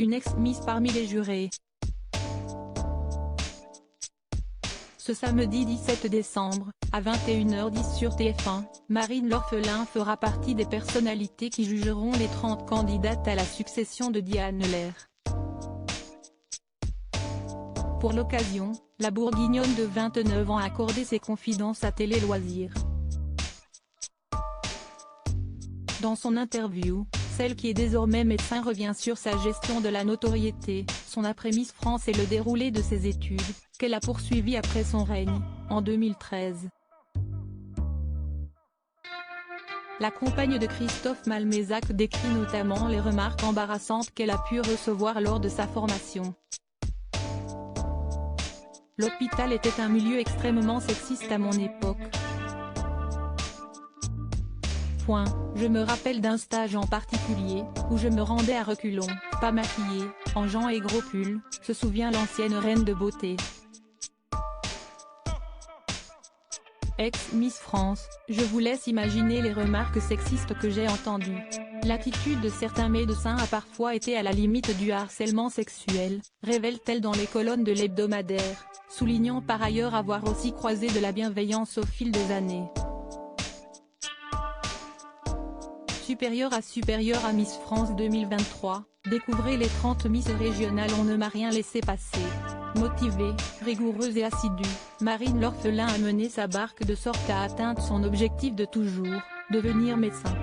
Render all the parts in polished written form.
une ex-Miss parmi les jurés. Ce samedi 17 décembre, à 21h10 sur TF1, Marine L'Orphelin fera partie des personnalités qui jugeront les 30 candidates à la succession de Diane Lair. Pour l'occasion, la Bourguignonne de 29 ans a accordé ses confidences à Télé Loisirs. Dans son interview, celle qui est désormais médecin revient sur sa gestion de la notoriété, son après-Miss France et le déroulé de ses études, qu'elle a poursuivies après son règne, en 2013. La compagne de Christophe Malmézac décrit notamment les remarques embarrassantes qu'elle a pu recevoir lors de sa formation. L'hôpital était un milieu extrêmement sexiste à mon époque. Je me rappelle d'un stage en particulier, où je me rendais à reculons, pas maquillée, en jeans et gros pull, se souvient l'ancienne reine de beauté. Ex-Miss France, je vous laisse imaginer les remarques sexistes que j'ai entendues. L'attitude de certains médecins a parfois été à la limite du harcèlement sexuel, révèle-t-elle dans les colonnes de l'hebdomadaire, soulignant par ailleurs avoir aussi croisé de la bienveillance au fil des années. Supérieur à Miss France 2023, découvrez les 30 Miss régionales. On ne m'a rien laissé passer. Motivée, rigoureuse et assidue, Marine L'Orphelin a mené sa barque de sorte à atteindre son objectif de toujours, devenir médecin.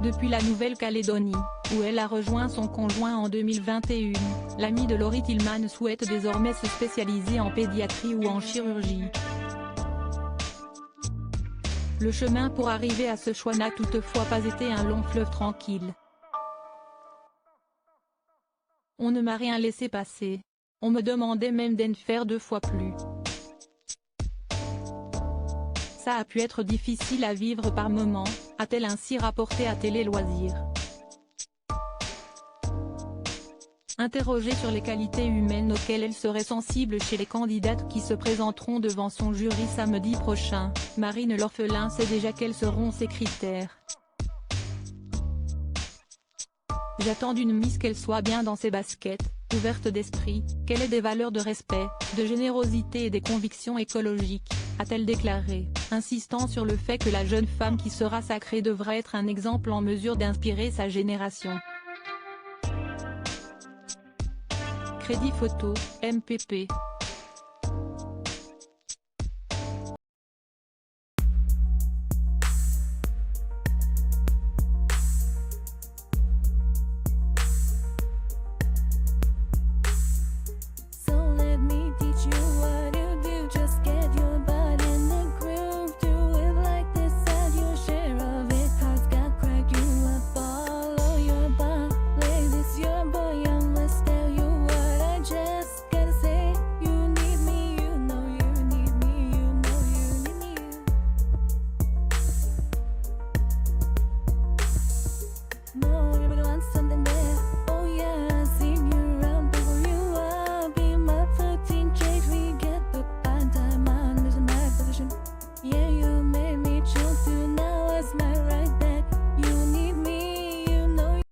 Depuis la Nouvelle-Calédonie, où elle a rejoint son conjoint en 2021, l'amie de Laurie Tillman souhaite désormais se spécialiser en pédiatrie ou en chirurgie. Le chemin pour arriver à ce choix n'a toutefois pas été un long fleuve tranquille. On ne m'a rien laissé passer. On me demandait même d'en faire 2 fois plus. Ça a pu être difficile à vivre par moments, a-t-elle ainsi rapporté à Télé Loisirs. Interrogée sur les qualités humaines auxquelles elle serait sensible chez les candidates qui se présenteront devant son jury samedi prochain, Marine L'Orphelin sait déjà quels seront ses critères. J'attends d'une Miss qu'elle soit bien dans ses baskets, ouverte d'esprit, qu'elle ait des valeurs de respect, de générosité et des convictions écologiques, a-t-elle déclaré, insistant sur le fait que la jeune femme qui sera sacrée devra être un exemple en mesure d'inspirer sa génération. Crédit photo, MPP.